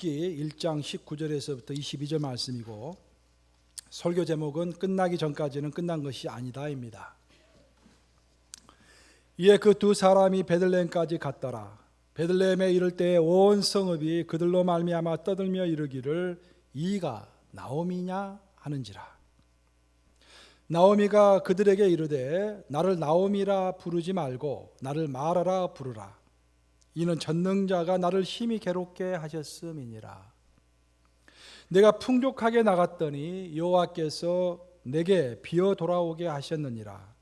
룻기 1장 19절에서부터 22절 말씀이고, 설교 제목은 끝나기 전까지는 끝난 것이 아니다입니다. 이에 그 두 사람이 베들레헴까지 갔더라. 베들레헴에 이를 때에 온 성읍이 그들로 말미암아 떠들며 이르기를 이가 나오미냐 하는지라. 나오미가 그들에게 이르되 나를 나오미라 부르지 말고 나를 마라라 부르라. 이는 전능자가 나를 심히 괴롭게 하셨음이니라. 내가 풍족하게 나갔더니 여호와께서 내게 비어 돌아오게 하셨느니라.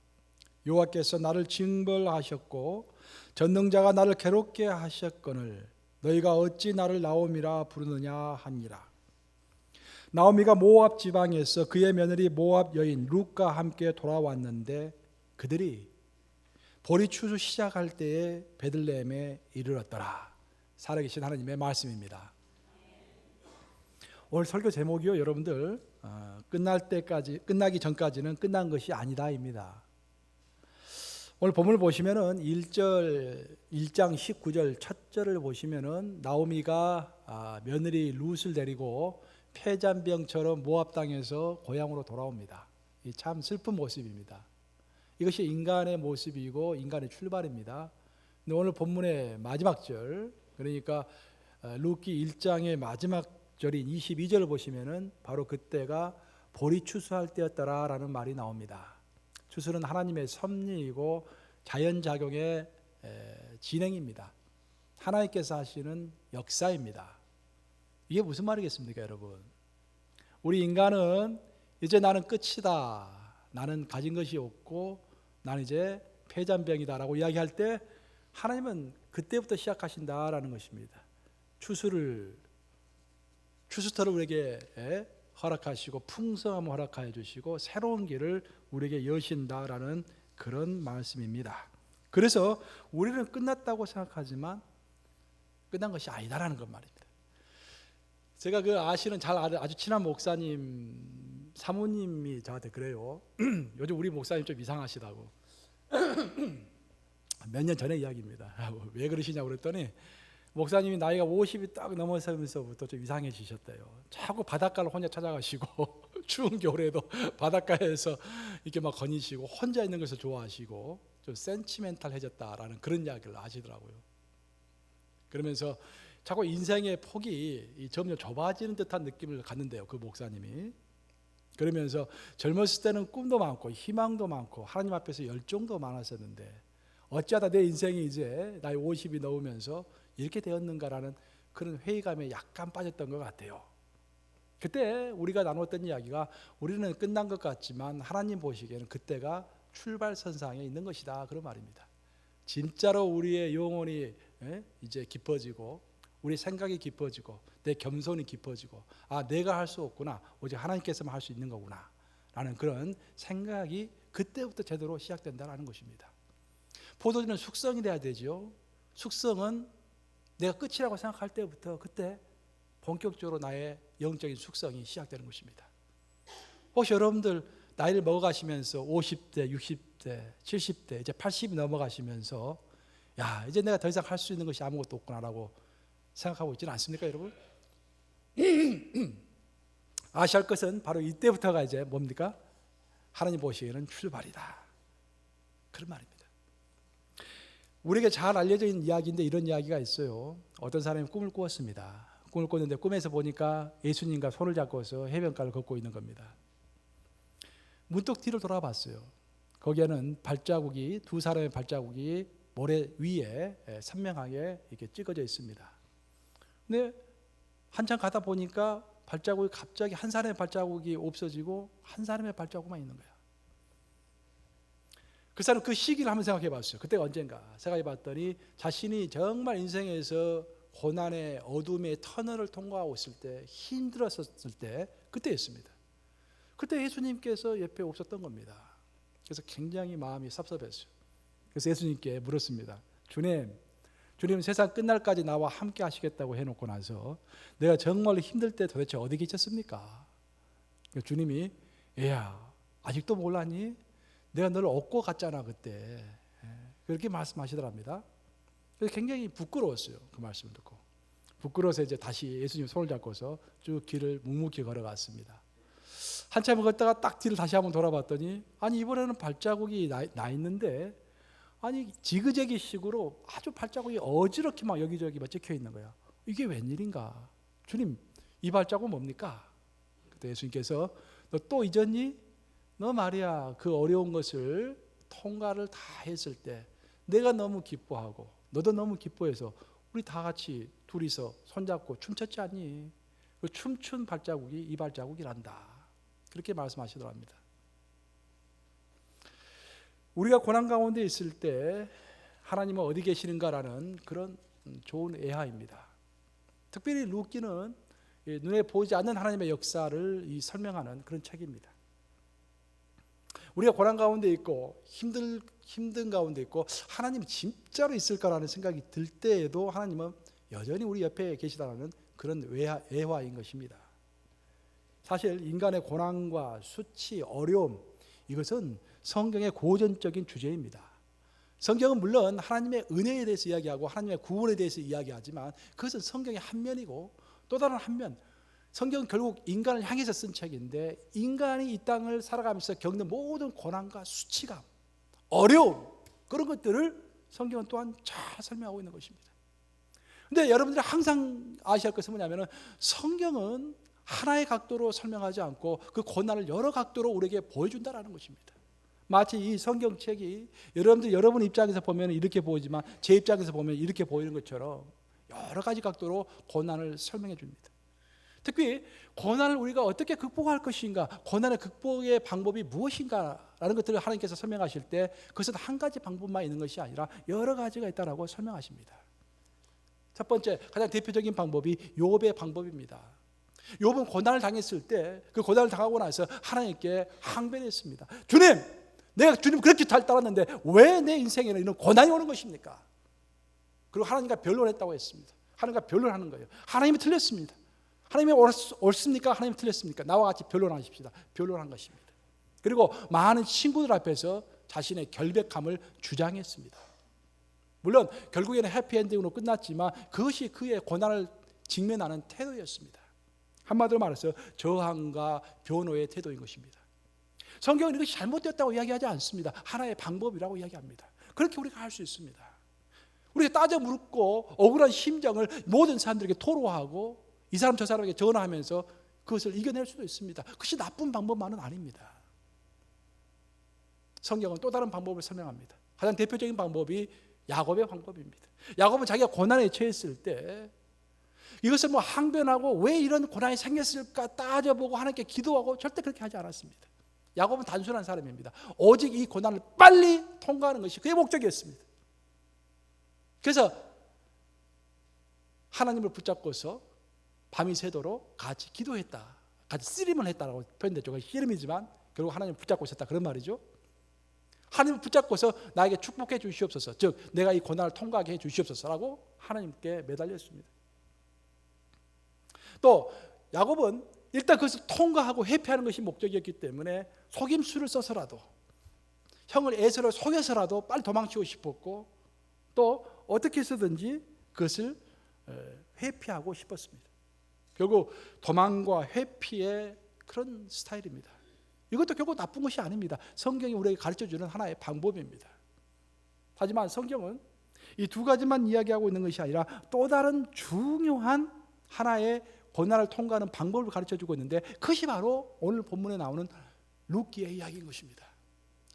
여호와께서 나를 징벌하셨고 전능자가 나를 괴롭게 하셨거늘 너희가 어찌 나를 나오미라 부르느냐 하니라. 나오미가 모압 지방에서 그의 며느리 모압 여인 룻과 함께 돌아왔는데 그들이 보리 추수 시작할 때에 베들레헴에 이르렀더라. 살아계신 하나님의 말씀입니다. 오늘 설교 제목이요, 여러분들 끝나기 전까지는 끝난 것이 아니다입니다. 오늘 본문을 보시면은 1장 19절 첫 절을 보시면은 나오미가 며느리 룻을 데리고 폐잔병처럼 모압 땅에서 고향으로 돌아옵니다. 이 참 슬픈 모습입니다. 이것이 인간의 모습이고 인간의 출발입니다. 근데 오늘 본문의 마지막 절, 그러니까 룻기 1장의 마지막 절인 22절을 보시면은 바로 그때가 보리 추수할 때였더라라는 말이 나옵니다. 추수는 하나님의 섭리이고 자연작용의 진행입니다. 하나님께서 하시는 역사입니다. 이게 무슨 말이겠습니까, 여러분? 우리 인간은 이제 나는 끝이다, 나는 가진 것이 없고 나는 이제 폐잔병이다라고 이야기할 때 하나님은 그때부터 시작하신다라는 것입니다. 추수터를 우리에게 허락하시고 풍성함을 허락하여 주시고 새로운 길을 우리에게 여신다라는 그런 말씀입니다. 그래서 우리는 끝났다고 생각하지만 끝난 것이 아니다라는 것 말입니다. 제가 아시는 아주 친한 목사님 사모님이 저한테 그래요. 요즘 우리 목사님 좀 이상하시다고. 몇 년 전의 이야기입니다. 왜 그러시냐고 그랬더니 목사님이 나이가 50이 딱 넘어서면서부터 좀 이상해지셨대요. 자꾸 바닷가를 혼자 찾아가시고 추운 겨울에도 바닷가에서 이렇게 막 거니시고 혼자 있는 것을 좋아하시고 좀 센치멘탈해졌다라는 그런 이야기를 하시더라고요. 그러면서 자꾸 인생의 폭이 점점 좁아지는 듯한 느낌을 갖는데요, 그 목사님이. 그러면서 젊었을 때는 꿈도 많고 희망도 많고 하나님 앞에서 열정도 많았었는데 어찌하다 내 인생이 이제 나이 50이 넘으면서 이렇게 되었는가라는 그런 회의감에 약간 빠졌던 것 같아요. 그때 우리가 나눴던 이야기가 우리는 끝난 것 같지만 하나님 보시기에는 그때가 출발선상에 있는 것이다, 그런 말입니다. 진짜로 우리의 영혼이 이제 깊어지고 우리 생각이 깊어지고 내 겸손이 깊어지고 내가 할 수 없구나, 오직 하나님께서만 할 수 있는 거구나 라는 그런 생각이 그때부터 제대로 시작된다는 것입니다. 포도주는 숙성이 돼야 되죠. 숙성은 내가 끝이라고 생각할 때부터 그때 본격적으로 나의 영적인 숙성이 시작되는 것입니다. 혹시 여러분들 나이를 먹어가시면서 50대, 60대, 70대, 이제 80이 넘어가시면서 이제 내가 더 이상 할 수 있는 것이 아무것도 없구나라고 생각하고 있지는 않습니까, 여러분? 아셔야 할 것은 바로 이때부터가 이제 뭡니까? 하나님 보시기에는 출발이다, 그런 말입니다. 우리에게 잘 알려져 있는 이야기인데 이런 이야기가 있어요. 어떤 사람이 꿈을 꾸었습니다. 꿈을 꿨는데 꿈에서 보니까 예수님과 손을 잡고서 해변가를 걷고 있는 겁니다. 문득 뒤를 돌아봤어요. 거기에는 발자국이, 두 사람의 발자국이 모래 위에 선명하게 이렇게 찍어져 있습니다. 근데 한참 가다 보니까 발자국이 갑자기 한 사람의 발자국이 없어지고 한 사람의 발자국만 있는 거야. 그 사람 그 시기를 한번 생각해 봤어요. 그때가 언젠가 생각해 봤더니 자신이 정말 인생에서 고난의 어둠의 터널을 통과하고 있을 때, 힘들었을 때, 그때였습니다. 그때 예수님께서 옆에 없었던 겁니다. 그래서 굉장히 마음이 섭섭했어요. 그래서 예수님께 물었습니다. 주님 세상 끝날까지 나와 함께 하시겠다고 해놓고 나서 내가 정말 힘들 때 도대체 어디 계셨습니까? 주님이 얘야, 아직도 몰랐니? 내가 너를 얻고 갔잖아 그때. 그렇게 말씀하시더랍니다. 그래서 굉장히 부끄러웠어요, 그 말씀을 듣고. 부끄러워서 이제 다시 예수님 손을 잡고서 쭉 길을 묵묵히 걸어갔습니다. 한참 걷다가 딱 뒤를 다시 한번 돌아봤더니 아니 이번에는 발자국이 나 있는데 아니 지그재기식으로 아주 발자국이 어지럽게 막 여기저기 막 찍혀 있는 거야. 이게 웬일인가? 주님 이 발자국 뭡니까? 그때 예수님께서 너 또 잊었니? 너 말이야 그 어려운 것을 통과를 다 했을 때 내가 너무 기뻐하고 너도 너무 기뻐해서 우리 다 같이 둘이서 손잡고 춤췄지 않니? 그 춤춘 발자국이 이 발자국이란다. 그렇게 말씀하시더랍니다. 우리가 고난 가운데 있을 때 하나님은 어디 계시는가라는 그런 좋은 애하입니다. 특별히 루키는 눈에 보이지 않는 하나님의 역사를 설명하는 그런 책입니다. 우리가 고난 가운데 있고 힘든 가운데 있고 하나님이 진짜로 있을까라는 생각이 들 때에도 하나님은 여전히 우리 옆에 계시다는 그런 애화인 것입니다. 사실 인간의 고난과 수치, 어려움 이것은 성경의 고전적인 주제입니다. 성경은 물론 하나님의 은혜에 대해서 이야기하고 하나님의 구원에 대해서 이야기하지만 그것은 성경의 한 면이고 또 다른 한 면, 성경은 결국 인간을 향해서 쓴 책인데 인간이 이 땅을 살아가면서 겪는 모든 고난과 수치감, 어려움 그런 것들을 성경은 또한 잘 설명하고 있는 것입니다. 그런데 여러분들이 항상 아셔야 할 것은 뭐냐면 성경은 하나의 각도로 설명하지 않고 그 고난을 여러 각도로 우리에게 보여준다는 것입니다. 마치 이 성경책이 여러분 입장에서 보면 이렇게 보이지만 제 입장에서 보면 이렇게 보이는 것처럼 여러 가지 각도로 고난을 설명해 줍니다. 특히 고난을 우리가 어떻게 극복할 것인가, 고난의 극복의 방법이 무엇인가라는 것들을 하나님께서 설명하실 때 그것은 한 가지 방법만 있는 것이 아니라 여러 가지가 있다라고 설명하십니다. 첫 번째 가장 대표적인 방법이 욥의 방법입니다. 욥은 고난을 당했을 때 그 고난을 당하고 나서 하나님께 항변했습니다. 주님, 내가 주님 그렇게 잘 따랐는데 왜 내 인생에는 이런 고난이 오는 것입니까? 그리고 하나님과 변론했다고 했습니다. 하나님과 변론하는 거예요. 하나님이 틀렸습니다. 하나님이 옳습니까? 하나님이 틀렸습니까? 나와 같이 변론하십시다. 변론한 것입니다. 그리고 많은 친구들 앞에서 자신의 결백함을 주장했습니다. 물론 결국에는 해피엔딩으로 끝났지만 그것이 그의 고난을 직면하는 태도였습니다. 한마디로 말해서 저항과 변호의 태도인 것입니다. 성경은 이것이 잘못되었다고 이야기하지 않습니다. 하나의 방법이라고 이야기합니다. 그렇게 우리가 할 수 있습니다. 우리가 따져 묻고 억울한 심정을 모든 사람들에게 토로하고 이 사람 저 사람에게 전화하면서 그것을 이겨낼 수도 있습니다. 그것이 나쁜 방법만은 아닙니다. 성경은 또 다른 방법을 설명합니다. 가장 대표적인 방법이 야곱의 방법입니다. 야곱은 자기가 고난에 처했을 때 이것을 항변하고 왜 이런 고난이 생겼을까 따져보고 하나님께 기도하고 절대 그렇게 하지 않았습니다. 야곱은 단순한 사람입니다. 오직 이 고난을 빨리 통과하는 것이 그의 목적이었습니다. 그래서 하나님을 붙잡고서 밤이 새도록 같이 기도했다, 같이 씨름을 했다라고 표현됐죠. 씨름이지만 결국 하나님을 붙잡고 있었다 그런 말이죠. 하나님을 붙잡고서 나에게 축복해 주시옵소서, 즉 내가 이 고난을 통과하게 해 주시옵소서라고 하나님께 매달렸습니다. 또 야곱은 일단 그것을 통과하고 회피하는 것이 목적이었기 때문에 속임수를 써서라도 형을 에서를 속여서라도 빨리 도망치고 싶었고 또 어떻게 해서든지 그것을 회피하고 싶었습니다. 결국 도망과 회피의 그런 스타일입니다. 이것도 결국 나쁜 것이 아닙니다. 성경이 우리에게 가르쳐주는 하나의 방법입니다. 하지만 성경은 이 두 가지만 이야기하고 있는 것이 아니라 또 다른 중요한 하나의 고난을 통과하는 방법을 가르쳐주고 있는데 그것이 바로 오늘 본문에 나오는 룻기의 이야기인 것입니다.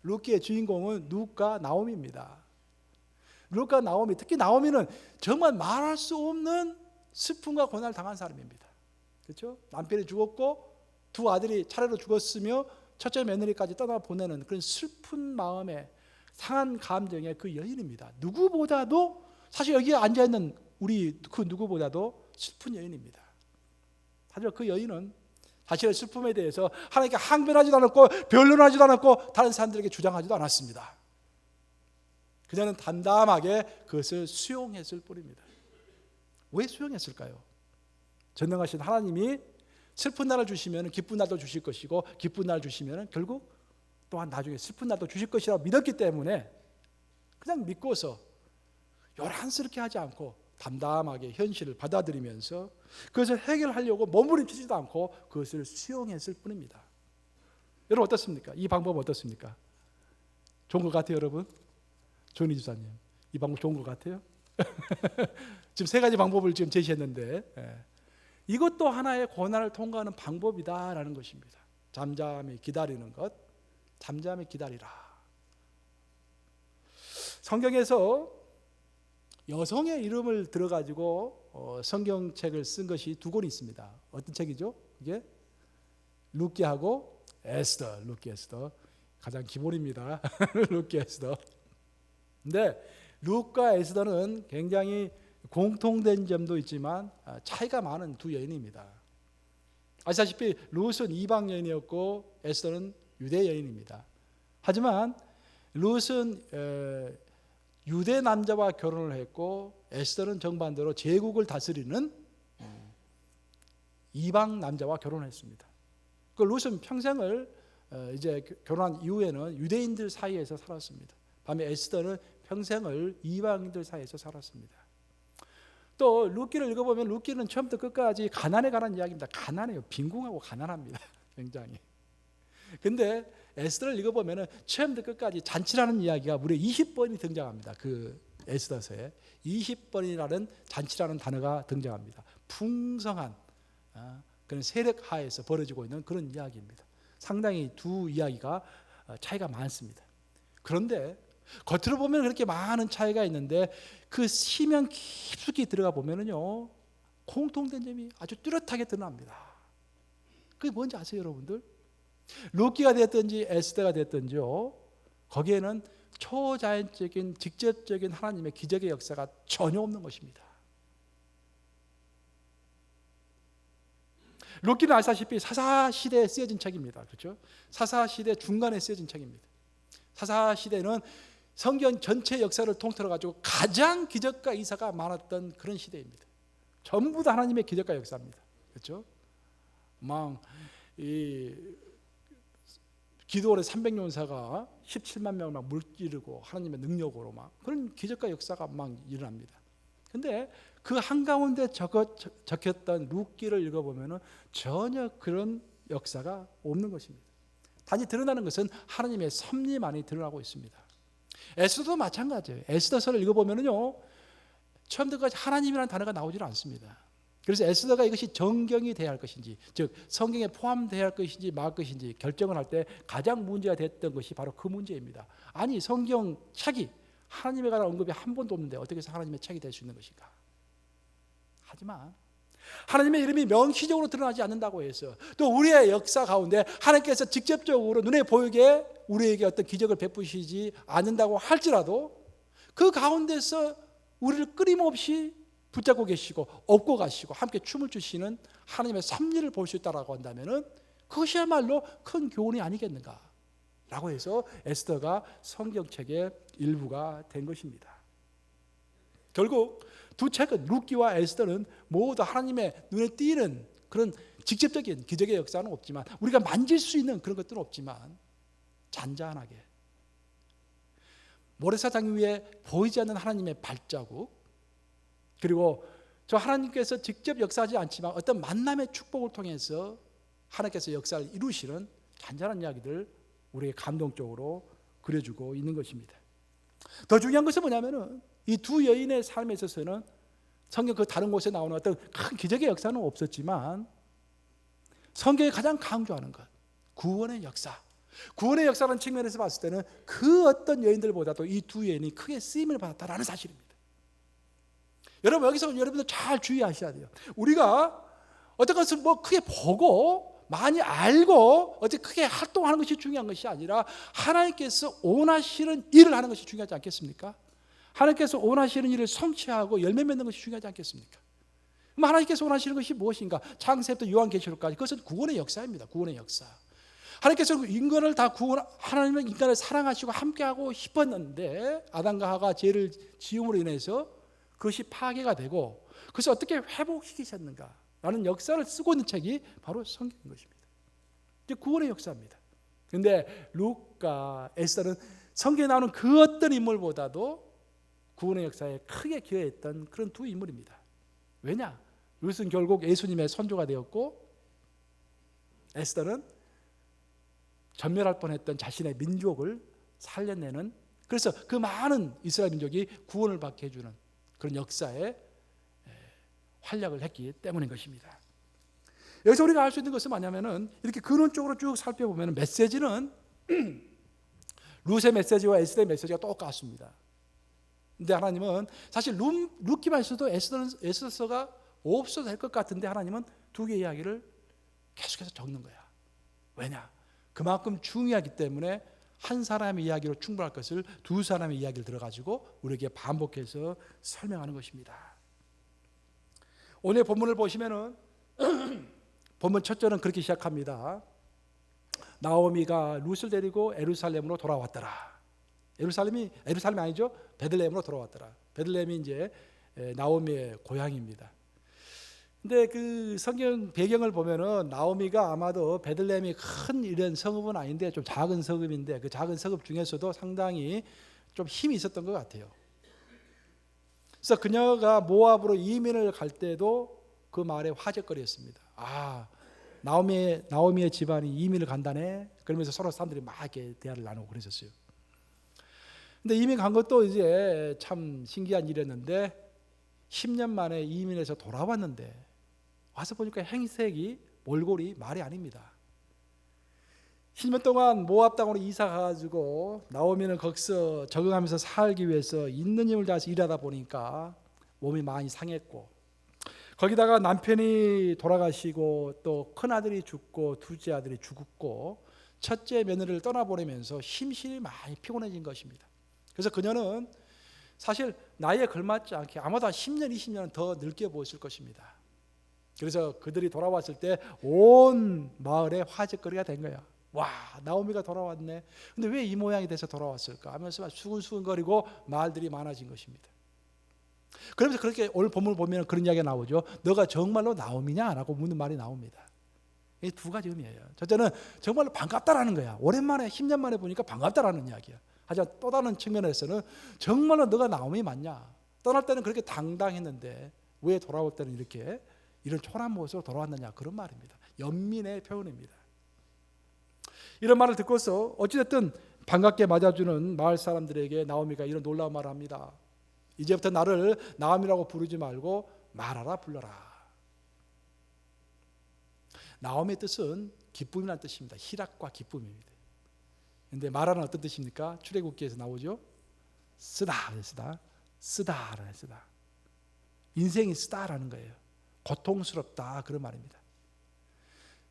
룻기의 주인공은 룻과 나오미입니다. 룻과 나오미, 특히 나오미는 정말 말할 수 없는 슬픔과 고난을 당한 사람입니다. 그렇죠? 남편이 죽었고 두 아들이 차례로 죽었으며 첫째 며느리까지 떠나보내는 그런 슬픈 마음에 상한 감정의 그 여인입니다. 누구보다도 사실 여기에 앉아있는 우리 그 누구보다도 슬픈 여인입니다. 하지만 그 여인은 자신의 슬픔에 대해서 하나님께 항변하지도 않았고 변론하지도 않았고 다른 사람들에게 주장하지도 않았습니다. 그녀는 담담하게 그것을 수용했을 뿐입니다. 왜 수용했을까요? 전능하신 하나님이 슬픈 날을 주시면 기쁜 날도 주실 것이고 기쁜 날 주시면 결국 또한 나중에 슬픈 날도 주실 것이라고 믿었기 때문에 그냥 믿고서 요란스럽게 하지 않고 담담하게 현실을 받아들이면서 그것을 해결하려고 몸부림치지도 않고 그것을 수용했을 뿐입니다. 여러분 어떻습니까? 이 방법 어떻습니까? 좋은 것 같아요, 여러분? 조은희 집사님, 이 방법 좋은 것 같아요? 지금 세 가지 방법을 지금 제시했는데 이것도 하나의 고난을 통과하는 방법이다라는 것입니다. 잠잠히 기다리는 것, 잠잠히 기다리라. 성경에서 여성의 이름을 들어가지고 성경책을 쓴 것이 두 권 있습니다. 어떤 책이죠? 이게 룻기하고 에스더, 룻기 에스더 가장 기본입니다. 룻기 에스더. 근데 룻과 에스더는 굉장히 공통된 점도 있지만 차이가 많은 두 여인입니다. 아시다시피 룻은 이방 여인이었고 에스더는 유대 여인입니다. 하지만 룻은 유대 남자와 결혼을 했고 에스더는 정반대로 제국을 다스리는 이방 남자와 결혼했습니다. 그 룻은 평생을 이제 결혼한 이후에는 유대인들 사이에서 살았습니다. 반면 에스더는 평생을 이방인들 사이에서 살았습니다. 또 룻기를 읽어보면 룻기는 처음부터 끝까지 가난에 관한 이야기입니다. 가난해요. 빈궁하고 가난합니다. 굉장히. 근데 에스더를 읽어보면 처음부터 끝까지 잔치라는 이야기가 무려 20번이 등장합니다. 그 에스더서에 20번이라는 잔치라는 단어가 등장합니다. 풍성한 그런 세력 하에서 벌어지고 있는 그런 이야기입니다. 상당히 두 이야기가 차이가 많습니다. 그런데 겉으로 보면 그렇게 많은 차이가 있는데 그 심연 깊숙이 들어가 보면은요 공통된 점이 아주 뚜렷하게 드러납니다. 그게 뭔지 아세요, 여러분들? 룻기가 됐든지 에스더가 됐든지요, 거기에는 초자연적인 직접적인 하나님의 기적의 역사가 전혀 없는 것입니다. 룻기는 아시다시피 사사시대에 쓰여진 책입니다. 그렇죠? 사사시대 중간에 쓰여진 책입니다. 사사시대는 성경 전체 역사를 통틀어 가지고 가장 기적과 이사가 많았던 그런 시대입니다. 전부 다 하나님의 기적과 역사입니다. 그렇죠? 기드온의 300용사가 17만 명을 막 물기르고 하나님의 능력으로 막 그런 기적과 역사가 막 일어납니다. 근데 그 한가운데 적혔던 룻기를 읽어보면 전혀 그런 역사가 없는 것입니다. 단지 드러나는 것은 하나님의 섭리만이 드러나고 있습니다. 에스더도 마찬가지예요. 에스더서를 읽어보면요 처음부터까지 하나님이라는 단어가 나오질 않습니다. 그래서 에스더가 이것이 정경이 돼야 할 것인지, 즉 성경에 포함돼야 할 것인지 말 것인지 결정을 할 때 가장 문제가 됐던 것이 바로 그 문제입니다. 아니 성경 책이 하나님에 관한 언급이 한 번도 없는데 어떻게 해서 하나님의 책이 될 수 있는 것인가? 하지만 하나님의 이름이 명시적으로 드러나지 않는다고 해서 또 우리의 역사 가운데 하나님께서 직접적으로 눈에 보이게 우리에게 어떤 기적을 베푸시지 않는다고 할지라도 그 가운데서 우리를 끊임없이 붙잡고 계시고 업고 가시고 함께 춤을 추시는 하나님의 섭리를 볼 수 있다고 한다면 그것이야말로 큰 교훈이 아니겠는가 라고 해서 에스더가 성경책의 일부가 된 것입니다. 결국 두 책은 룻기와 에스더는 모두 하나님의 눈에 띄는 그런 직접적인 기적의 역사는 없지만 우리가 만질 수 있는 그런 것들은 없지만 잔잔하게 모래사장 위에 보이지 않는 하나님의 발자국, 그리고 저 하나님께서 직접 역사하지 않지만 어떤 만남의 축복을 통해서 하나님께서 역사를 이루시는 잔잔한 이야기들 우리에게 감동적으로 그려주고 있는 것입니다. 더 중요한 것은 뭐냐면은 이 두 여인의 삶에 있어서는 성경 그 다른 곳에 나오는 어떤 큰 기적의 역사는 없었지만 성경이 가장 강조하는 것, 구원의 역사. 구원의 역사라는 측면에서 봤을 때는 그 어떤 여인들보다도 이 두 여인이 크게 쓰임을 받았다라는 사실입니다. 여러분 여기서 여러분들 잘 주의하셔야 돼요. 우리가 어떤 것을 크게 보고 많이 알고 어떻게 크게 활동하는 것이 중요한 것이 아니라 하나님께서 원하시는 일을 하는 것이 중요하지 않겠습니까? 하나님께서 원하시는 일을 성취하고 열매 맺는 것이 중요하지 않겠습니까? 그럼 하나님께서 원하시는 것이 무엇인가? 창세부터 요한계시록까지 그것은 구원의 역사입니다. 구원의 역사. 하나님께서 인간을 다 하나님은 인간을 사랑하시고 함께하고 싶었는데 아담과 하가 죄를 지음으로 인해서 그것이 파괴가 되고 그것을 어떻게 회복시키셨는가라는 역사를 쓰고 있는 책이 바로 성경인 것입니다. 이제 구원의 역사입니다. 그런데 룻과 에스더는 성경에 나오는 그 어떤 인물보다도 구원의 역사에 크게 기여했던 그런 두 인물입니다. 왜냐? 룻은 결국 예수님의 선조가 되었고 에스더는 전멸할 뻔했던 자신의 민족을 살려내는, 그래서 그 많은 이스라엘 민족이 구원을 받게 해주는 그런 역사에 활약을 했기 때문인 것입니다. 여기서 우리가 알 수 있는 것은 뭐냐면은 이렇게 근원적으로 쭉 살펴보면 메시지는 룻의 메시지와 에스더의 메시지가 똑같습니다. 근데 하나님은 사실 룻기만 있어도 에스더가 없어도 될 것 같은데 하나님은 두 개의 이야기를 계속해서 적는 거야. 왜냐? 그만큼 중요하기 때문에 한 사람의 이야기로 충분할 것을 두 사람의 이야기를 들어가지고 우리에게 반복해서 설명하는 것입니다. 오늘 본문을 보시면은 본문 첫 절은 그렇게 시작합니다. 나오미가 룻을 데리고 예루살렘으로 돌아왔더라. 예루살렘이 아니죠? 베들레헴으로 돌아왔더라. 베들레헴이 이제 나오미의 고향입니다. 근데 그 성경 배경을 보면은 나오미가 아마도 베들레헴이 큰 이런 성읍은 아닌데 좀 작은 성읍인데 그 작은 성읍 중에서도 상당히 좀 힘이 있었던 것 같아요. 그래서 그녀가 모압으로 이민을 갈 때도 그 말에 화제거리였습니다. 아, 나오미의 집안이 이민을 간다네. 그러면서 서로 사람들이 막 이렇게 대화를 나누고 그랬었어요. 근데 이민 간 것도 이제 참 신기한 일이었는데 10년 만에 이민해서 돌아왔는데 와서 보니까 행색이 몰골이 말이 아닙니다. 10년 동안 모압 땅으로 이사 가가지고 나오미는 거기서 적응하면서 살기 위해서 있는 힘을 다해서 일하다 보니까 몸이 많이 상했고, 거기다가 남편이 돌아가시고 또 큰아들이 죽고 둘째 아들이 죽었고 첫째 며느리를 떠나보내면서 심신이 많이 피곤해진 것입니다. 그래서 그녀는 사실 나이에 걸맞지 않게 아마도 10년, 20년은 더 늙게 보였을 것입니다. 그래서 그들이 돌아왔을 때 온 마을에 화제거리가 된 거야. 와, 나오미가 돌아왔네. 근데 왜 이 모양이 돼서 돌아왔을까 하면서 수근수근거리고 말들이 많아진 것입니다. 그러면서 그렇게 오늘 본문을 보면 그런 이야기가 나오죠. 너가 정말로 나오미냐? 라고 묻는 말이 나옵니다. 이 두 가지 의미예요. 첫째는 정말로 반갑다라는 거야. 오랜만에 10년 만에 보니까 반갑다라는 이야기야. 하지만 또 다른 측면에서는 정말로 너가 나오미 맞냐? 떠날 때는 그렇게 당당했는데 왜 돌아올 때는 이렇게 이런 초라한 모습으로 돌아왔느냐, 그런 말입니다. 연민의 표현입니다. 이런 말을 듣고서 어찌됐든 반갑게 맞아주는 마을 사람들에게 나오미가 이런 놀라운 말을 합니다. 이제부터 나를 나오미라고 부르지 말고 마라라 불러라. 나오미의 뜻은 기쁨이라는 뜻입니다. 희락과 기쁨입니다. 그런데 마라는 어떤 뜻입니까? 출애굽기에서 나오죠. 쓰다. 인생이 쓰다라는 거예요. 고통스럽다, 그런 말입니다.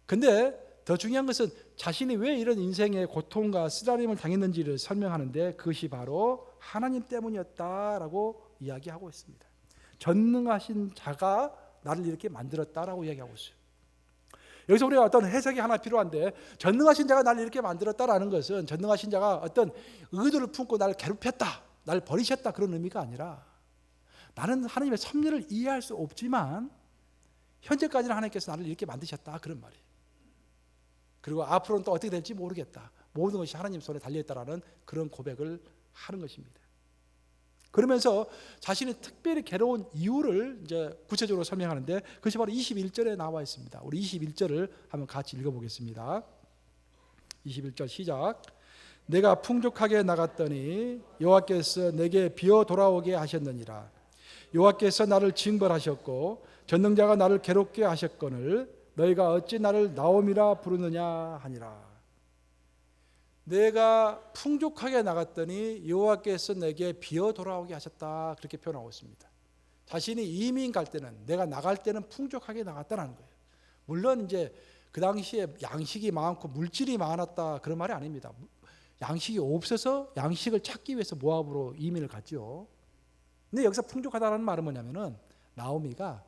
근데 더 중요한 것은 자신이 왜 이런 인생의 고통과 쓰다림을 당했는지를 설명하는데 그것이 바로 하나님 때문이었다라고 이야기하고 있습니다. 전능하신 자가 나를 이렇게 만들었다라고 이야기하고 있어요. 여기서 우리가 어떤 해석이 하나 필요한데, 전능하신 자가 나를 이렇게 만들었다라는 것은 전능하신 자가 어떤 의도를 품고 나를 괴롭혔다, 나를 버리셨다, 그런 의미가 아니라 나는 하나님의 섭리를 이해할 수 없지만 현재까지는 하나님께서 나를 이렇게 만드셨다, 그런 말이에요. 그리고 앞으로는 또 어떻게 될지 모르겠다, 모든 것이 하나님 손에 달려있다라는 그런 고백을 하는 것입니다. 그러면서 자신이 특별히 괴로운 이유를 이제 구체적으로 설명하는데 그것이 바로 21절에 나와 있습니다. 우리 21절을 한번 같이 읽어보겠습니다. 21절 시작. 내가 풍족하게 나갔더니 여호와께서 내게 비어 돌아오게 하셨느니라. 여호와께서 나를 징벌하셨고 전능자가 나를 괴롭게 하셨거늘 너희가 어찌 나를 나오미라 부르느냐 하니라. 내가 풍족하게 나갔더니 여호와께서 내게 비어 돌아오게 하셨다, 그렇게 표현하고 있습니다. 자신이 이민 갈 때는, 내가 나갈 때는 풍족하게 나갔다는 거예요. 물론 이제 그 당시에 양식이 많고 물질이 많았다, 그런 말이 아닙니다. 양식이 없어서 양식을 찾기 위해서 모압으로 이민을 갔죠. 근데 여기서 풍족하다는 말은 뭐냐면은 나오미가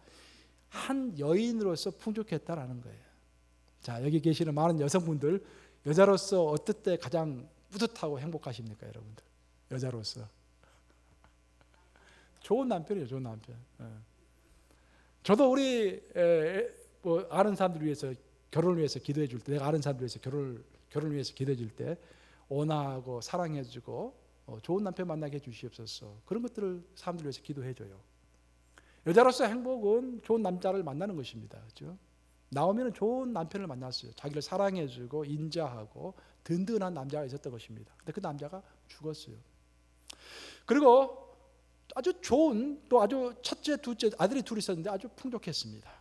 한 여인으로서 풍족했다라는 거예요. 자, 여기 계시는 많은 여성분들, 여자로서 어떨 때 가장 뿌듯하고 행복하십니까, 여러분들? 여자로서 좋은 남편이에요, 좋은 남편. 저도 우리 아는 사람들 위해서 결혼을 위해서 기도해 줄 때, 내가 아는 사람들 위해서 결혼을 위해서 기도해 줄 때 온화하고 사랑해주고 좋은 남편 만나게 해주시옵소서. 그런 것들을 사람들 위해서 기도해줘요. 여자로서 행복은 좋은 남자를 만나는 것입니다. 그렇죠? 나오미는 좋은 남편을 만났어요. 자기를 사랑해주고 인자하고 든든한 남자가 있었던 것입니다. 근데 그 남자가 죽었어요. 그리고 아주 좋은, 또 아주 첫째, 둘째 아들이 둘 있었는데 아주 풍족했습니다.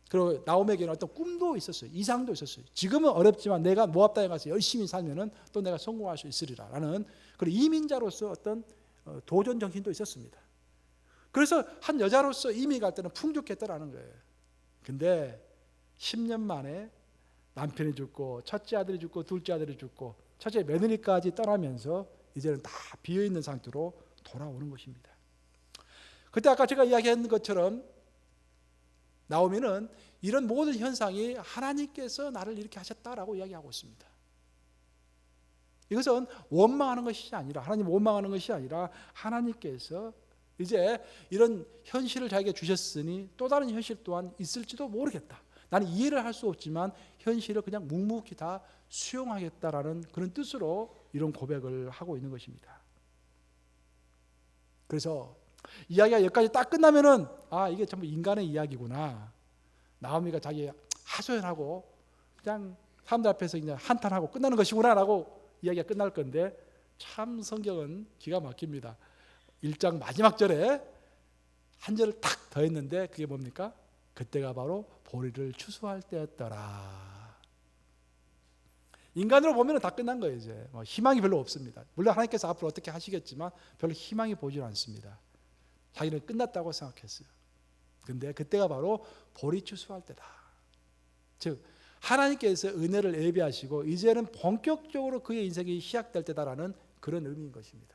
그리고 나오미에게는 어떤 꿈도 있었어요. 이상도 있었어요. 지금은 어렵지만 내가 모압 땅에 가서 열심히 살면은 또 내가 성공할 수 있으리라라는 그런 이민자로서 어떤 도전 정신도 있었습니다. 그래서 한 여자로서 이민 갈 때는 풍족했다라는 거예요. 근데 10년 만에 남편이 죽고 첫째 아들이 죽고 둘째 아들이 죽고 첫째 며느리까지 떠나면서 이제는 다 비어있는 상태로 돌아오는 것입니다. 그때 아까 제가 이야기한 것처럼 나오미는 이런 모든 현상이 하나님께서 나를 이렇게 하셨다라고 이야기하고 있습니다. 이것은 원망하는 것이 아니라, 하나님 원망하는 것이 아니라 하나님께서 이제 이런 현실을 자기에게 주셨으니 또 다른 현실 또한 있을지도 모르겠다. 나는 이해를 할 수 없지만 현실을 그냥 묵묵히 다 수용하겠다라는 그런 뜻으로 이런 고백을 하고 있는 것입니다. 그래서 이야기가 여기까지 딱 끝나면은 이게 전부 인간의 이야기구나. 나오미가 자기 하소연하고 그냥 사람들 앞에서 그냥 한탄하고 끝나는 것이구나라고 이야기가 끝날 건데 참 성경은 기가 막힙니다. 1장 마지막 절에 한 절을 탁 더했는데 그게 뭡니까? 그때가 바로 보리를 추수할 때였더라. 인간으로 보면 다 끝난 거예요. 이제 희망이 별로 없습니다. 물론 하나님께서 앞으로 어떻게 하시겠지만 별로 희망이 보질 않습니다. 자기는 끝났다고 생각했어요. 근데 그때가 바로 보리 추수할 때다. 즉 하나님께서 은혜를 예비하시고 이제는 본격적으로 그의 인생이 시작될 때다라는 그런 의미인 것입니다.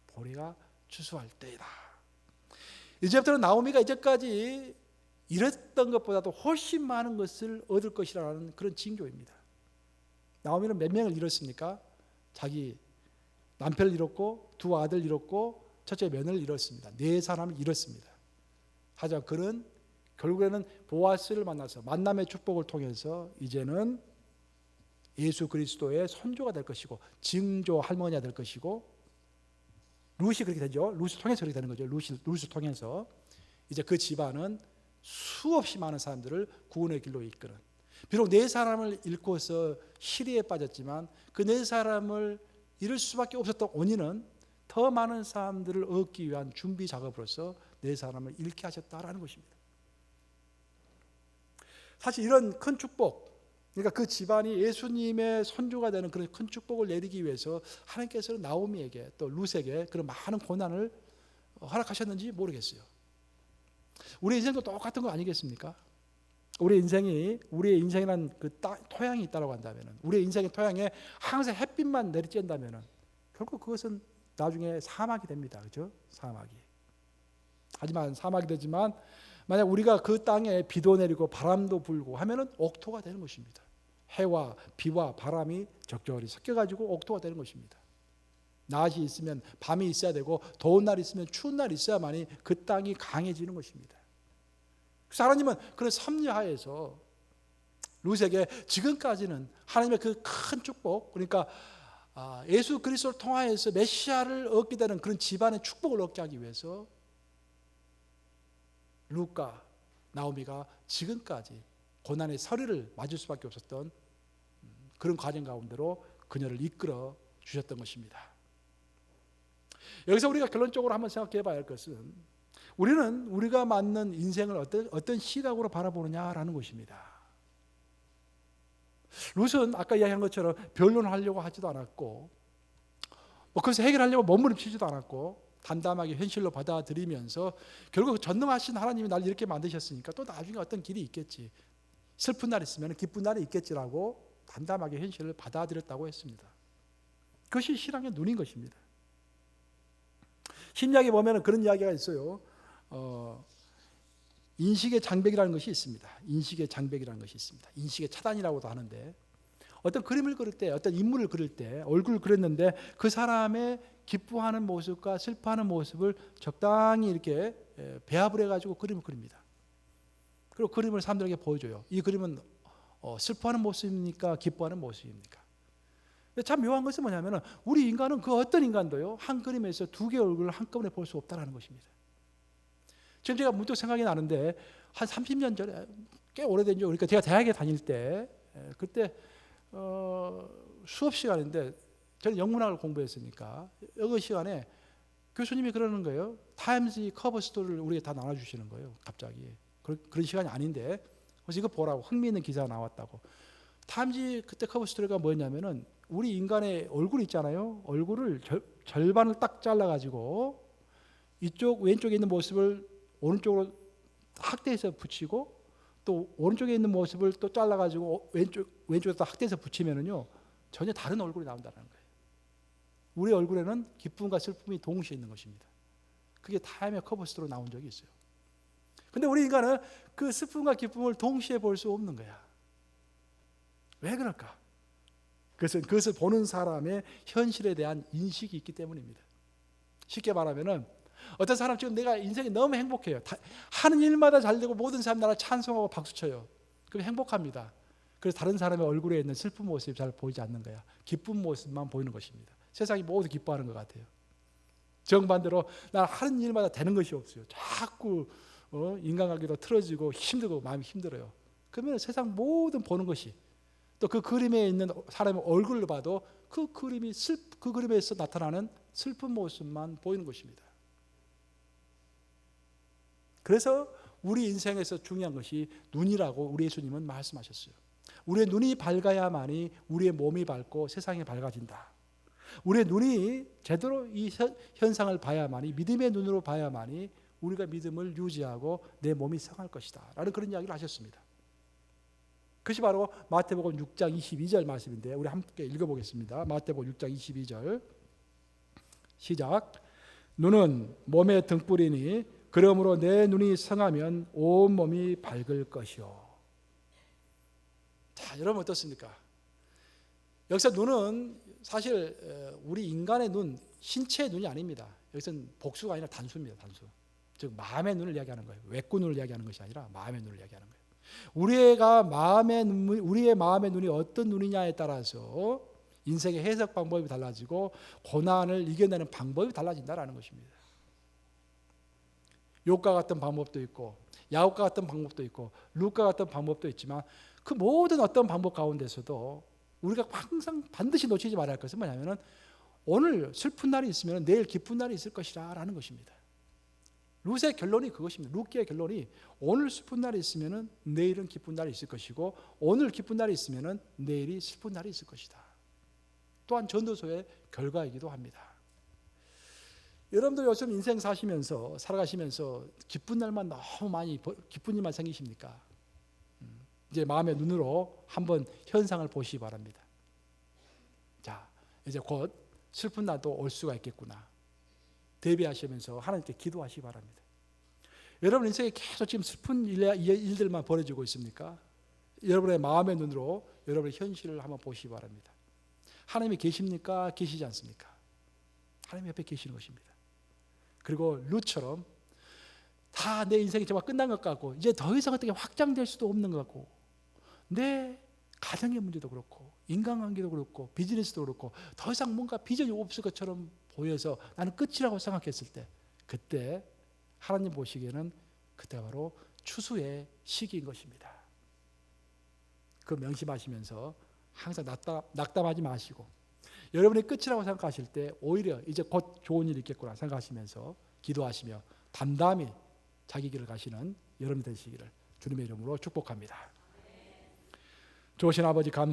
보리가 추수할 때이다. 이제부터는 나오미가 이제까지 이랬던 것보다도 훨씬 많은 것을 얻을 것이라는 그런 징조입니다. 나오미는 몇 명을 잃었습니까? 자기 남편을 잃었고 두 아들 잃었고 첫째 며느리를 잃었습니다. 4사람을 잃었습니다. 하지만 그는 결국에는 보아스를 만나서 만남의 축복을 통해서 이제는 예수 그리스도의 선조가 될 것이고 증조 할머니가 될 것이고 룻이 그렇게 되죠. 룻을 통해서 그렇게 되는 거죠. 룻을 통해서 이제 그 집안은 수없이 많은 사람들을 구원의 길로 이끄는, 비록 4사람을 잃고서 시리에 빠졌지만 그 4사람을 잃을 수밖에 없었던 원인은 더 많은 사람들을 얻기 위한 준비 작업으로서 4사람을 잃게 하셨다라는 것입니다. 사실 이런 큰 축복, 그러니까 그 집안이 예수님의 선조가 되는 그런 큰 축복을 내리기 위해서 하나님께서는 나오미에게 또 룻에게 그런 많은 고난을 허락하셨는지 모르겠어요. 우리 인생도 똑같은 거 아니겠습니까? 우리의 인생이란 그 토양이 있다고 한다면, 우리의 인생의 토양에 항상 햇빛만 내리쬐다면 결국 그것은 나중에 사막이 됩니다. 그렇죠? 사막이. 하지만 사막이 되지만 만약 우리가 그 땅에 비도 내리고 바람도 불고 하면은 옥토가 되는 것입니다. 해와 비와 바람이 적절히 섞여가지고 옥토가 되는 것입니다. 낮이 있으면 밤이 있어야 되고 더운 날이 있으면 추운 날이 있어야만이 그 땅이 강해지는 것입니다. 그래서 하나님은 그런 섭리하에서 룻에게 지금까지는 하나님의 그 큰 축복, 그러니까 예수 그리스도를 통하여서 메시아를 얻게 되는 그런 집안의 축복을 얻게 하기 위해서 룻과 나오미가 지금까지 고난의 서리를 맞을 수밖에 없었던 그런 과정 가운데로 그녀를 이끌어 주셨던 것입니다. 여기서 우리가 결론적으로 한번 생각해 봐야 할 것은 우리는 우리가 맞는 인생을 어떤 시각으로 바라보느냐라는 것입니다. 룻은 아까 이야기한 것처럼 변론하려고 하지도 않았고 그것을 해결하려고 몸부림치지도 않았고 담담하게 현실로 받아들이면서 결국 전능하신 하나님이 나를 이렇게 만드셨으니까 또 나중에 어떤 길이 있겠지, 슬픈 날이 있으면 기쁜 날이 있겠지라고 담담하게 현실을 받아들였다고 했습니다. 그것이 신앙의 눈인 것입니다. 신약에 보면 그런 이야기가 있어요. 인식의 장벽이라는 것이 있습니다. 인식의 장벽이라는 것이 있습니다. 인식의 차단이라고도 하는데, 어떤 그림을 그릴 때, 어떤 인물을 그릴 때 얼굴을 그렸는데 그 사람의 기뻐하는 모습과 슬퍼하는 모습을 적당히 이렇게 배합을 해가지고 그림을 그립니다. 그리고 그림을 사람들에게 보여줘요. 이 그림은 슬퍼하는 모습입니까? 기뻐하는 모습입니까? 근데 참 묘한 것은 뭐냐면 우리 인간은 그 어떤 인간도요 한 그림에서 두 개의 얼굴을 한꺼번에 볼 수 없다는 것입니다. 지금 제가 문득 생각이 나는데 한 30년 전에 꽤 오래된죠. 그러니까 제가 대학에 다닐 때 그때 수업 시간인데 저는 영문학을 공부했으니까 여기 시간에 교수님이 그러는 거예요. 타임즈 커버 스토리를 우리에게 다 나눠주시는 거예요. 갑자기 그런 시간이 아닌데 그래서 이거 보라고 흥미있는 기사가 나왔다고. 타임즈 그때 커버 스토리가 뭐였냐면은 우리 인간의 얼굴 있잖아요. 얼굴을 절반을 딱 잘라가지고 이쪽 왼쪽에 있는 모습을 오른쪽으로 확대해서 붙이고 또 오른쪽에 있는 모습을 또 잘라가지고 왼쪽에다 확대해서 붙이면은요 전혀 다른 얼굴이 나온다는 거예요. 우리 얼굴에는 기쁨과 슬픔이 동시에 있는 것입니다. 그게 타임의 커버 스토리로 나온 적이 있어요. 근데 우리 인간은 그 슬픔과 기쁨을 동시에 볼 수 없는 거야. 왜 그럴까? 그것을 보는 사람의 현실에 대한 인식이 있기 때문입니다. 쉽게 말하면은 어떤 사람 지금 내가 인생이 너무 행복해요. 하는 일마다 잘 되고 모든 사람 나를 찬송하고 박수쳐요. 그럼 행복합니다. 그래서 다른 사람의 얼굴에 있는 슬픈 모습이 잘 보이지 않는 거야. 기쁜 모습만 보이는 것입니다. 세상이 모두 기뻐하는 것 같아요. 정반대로 난 하는 일마다 되는 것이 없어요. 자꾸 인간관계도 틀어지고 힘들고 마음이 힘들어요. 그러면 세상 모든 보는 것이 또 그 그림에 있는 사람의 얼굴을 봐도 그 그림에서 나타나는 슬픈 모습만 보이는 것입니다. 그래서 우리 인생에서 중요한 것이 눈이라고 우리 예수님은 말씀하셨어요. 우리의 눈이 밝아야만이 우리의 몸이 밝고 세상이 밝아진다. 우리의 눈이 제대로 이 현상을 봐야만이 믿음의 눈으로 봐야만이 우리가 믿음을 유지하고 내 몸이 성할 것이다 라는 그런 이야기를 하셨습니다. 그것이 바로 마태복음 6장 22절 말씀인데 우리 함께 읽어보겠습니다. 마태복음 6장 22절 시작. 눈은 몸의 등불이니 그러므로 내 눈이 성하면 온 몸이 밝을 것이요. 자, 여러분 어떻습니까? 여기서 눈은 사실 우리 인간의 눈, 신체의 눈이 아닙니다. 여기서는 복수가 아니라 단수입니다. 단수. 즉 마음의 눈을 이야기하는 거예요. 외구 눈을 이야기하는 것이 아니라 마음의 눈을 이야기하는 거예요. 우리의 마음의 눈이 어떤 눈이냐에 따라서 인생의 해석 방법이 달라지고 고난을 이겨내는 방법이 달라진다는 것입니다. 욥과 같은 방법도 있고 야곱과 같은 방법도 있고 룻과 같은 방법도 있지만 그 모든 어떤 방법 가운데서도 우리가 항상 반드시 놓치지 말아야 할 것은 뭐냐면 오늘 슬픈 날이 있으면 내일 기쁜 날이 있을 것이라 라는 것입니다. 룻의 결론이 그것입니다. 룻기의 결론이 오늘 슬픈 날이 있으면 내일은 기쁜 날이 있을 것이고 오늘 기쁜 날이 있으면 내일이 슬픈 날이 있을 것이다. 또한 전도서의 결과이기도 합니다. 여러분들 요즘 인생 살아가시면서 기쁜 날만 너무 많이 기쁜 일만 생기십니까? 이제 마음의 눈으로 한번 현상을 보시기 바랍니다. 자, 이제 곧 슬픈 날도 올 수가 있겠구나. 대비하시면서 하나님께 기도하시기 바랍니다. 여러분 인생에 계속 지금 슬픈 일들만 벌어지고 있습니까? 여러분의 마음의 눈으로 여러분의 현실을 한번 보시기 바랍니다. 하나님이 계십니까? 계시지 않습니까? 하나님 옆에 계시는 것입니다. 그리고 룻처럼 다 내 인생이 정말 끝난 것 같고 이제 더 이상 어떻게 확장될 수도 없는 것 같고 내 가정의 문제도 그렇고 인간관계도 그렇고 비즈니스도 그렇고 더 이상 뭔가 비전이 없을 것처럼 보여서 나는 끝이라고 생각했을 때 그때 하나님 보시기에는 그때 바로 추수의 시기인 것입니다. 그 명심하시면서 항상 낙담하지 마시고 여러분이 끝이라고 생각하실 때 오히려 이제 곧 좋은 일이 있겠구나 생각하시면서 기도하시며 담담히 자기 길을 가시는 여러분 되시기를 주님의 이름으로 축복합니다. 좋으신 아버지 감사합니다.